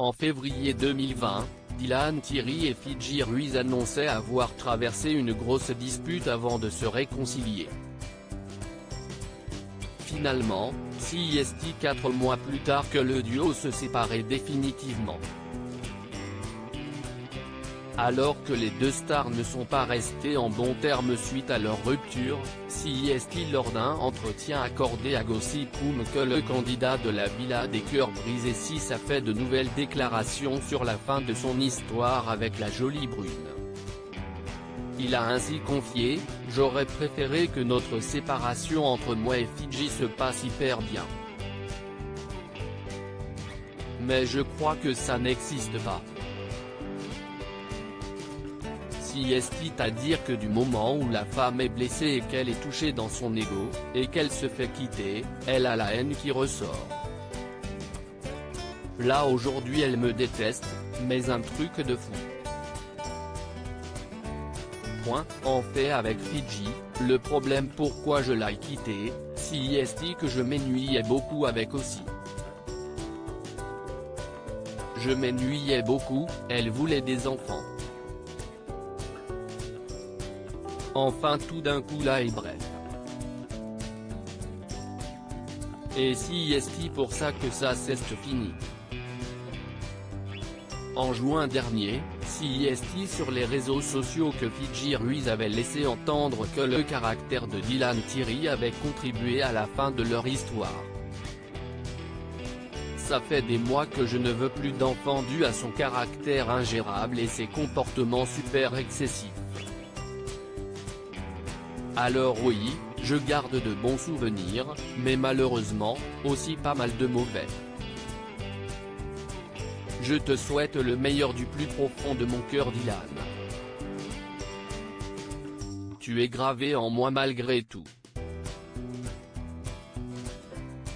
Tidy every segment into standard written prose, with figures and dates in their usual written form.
En février 2020, Dylan Thierry et Fidji Ruiz annonçaient avoir traversé une grosse dispute avant de se réconcilier. Finalement, c'est 4 mois plus tard que le duo se séparait définitivement. Alors que les deux stars ne sont pas restés en bons termes suite à leur rupture, c'est lors d'un entretien accordé à Gossip.com que le candidat de la Villa des cœurs brisés a fait de nouvelles déclarations sur la fin de son histoire avec la jolie brune. Il a ainsi confié « J'aurais préféré que notre séparation entre moi et Fidji se passe hyper bien. Mais je crois que ça n'existe pas. C'est à dire que du moment où la femme est blessée et qu'elle est touchée dans son ego, et qu'elle se fait quitter, elle a la haine qui ressort. Là aujourd'hui elle me déteste, mais un truc de fou. En fait avec Fidji, le problème pourquoi je l'ai quitté, c'est que je m'ennuyais beaucoup avec aussi. Je m'ennuyais beaucoup, elle voulait des enfants. Enfin tout d'un coup là et bref. Et c'est pour ça que ça c'est fini. En juin dernier, c'est sur les réseaux sociaux que Fidji Ruiz avait laissé entendre que le caractère de Dylan Thierry avait contribué à la fin de leur histoire. Ça fait des mois que je ne veux plus d'enfants dû à son caractère ingérable et ses comportements super excessifs. Alors oui, je garde de bons souvenirs, mais malheureusement, aussi pas mal de mauvais. Je te souhaite le meilleur du plus profond de mon cœur Dylan. Tu es gravé en moi malgré tout.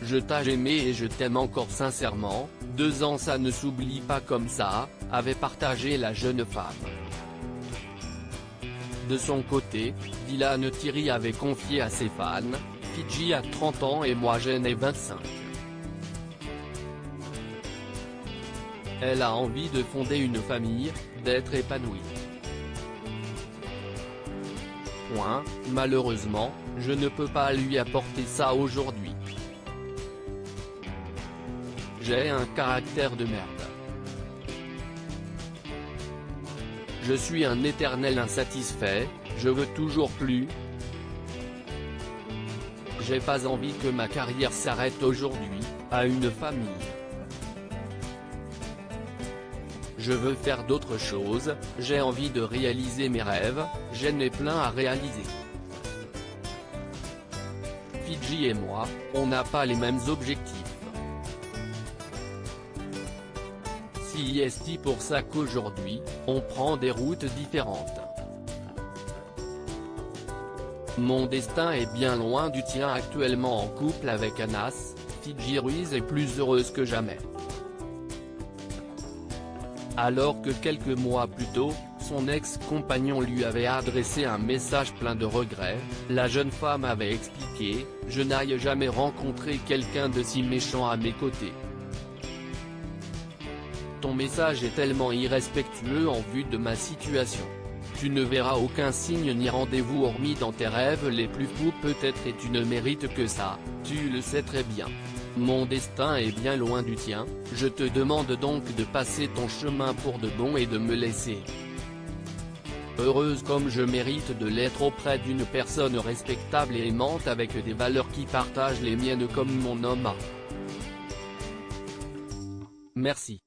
Je t'ai aimé et je t'aime encore sincèrement, 2 ans ça ne s'oublie pas comme ça, avait partagé la jeune femme. De son côté, Dylan Thierry avait confié à ses fans, Fidji a 30 ans et moi j'en ai 25. Elle a envie de fonder une famille, d'être épanouie. Malheureusement, je ne peux pas lui apporter ça aujourd'hui. J'ai un caractère de merde. Je suis un éternel insatisfait, je veux toujours plus. J'ai pas envie que ma carrière s'arrête aujourd'hui, à une famille. Je veux faire d'autres choses, j'ai envie de réaliser mes rêves, j'en ai plein à réaliser. Fidji et moi, on n'a pas les mêmes objectifs. C'est pour ça qu'aujourd'hui, on prend des routes différentes. Mon destin est bien loin du tien actuellement en couple avec Anas, Fidji Ruiz est plus heureuse que jamais. Alors que quelques mois plus tôt, son ex-compagnon lui avait adressé un message plein de regrets, la jeune femme avait expliqué « Je n'ai jamais rencontré quelqu'un de si méchant à mes côtés. Ton message est tellement irrespectueux en vue de ma situation. Tu ne verras aucun signe ni rendez-vous hormis dans tes rêves les plus fous peut-être et tu ne mérites que ça, tu le sais très bien. Mon destin est bien loin du tien, je te demande donc de passer ton chemin pour de bon et de me laisser heureuse comme je mérite de l'être auprès d'une personne respectable et aimante avec des valeurs qui partagent les miennes comme mon homme a. Merci.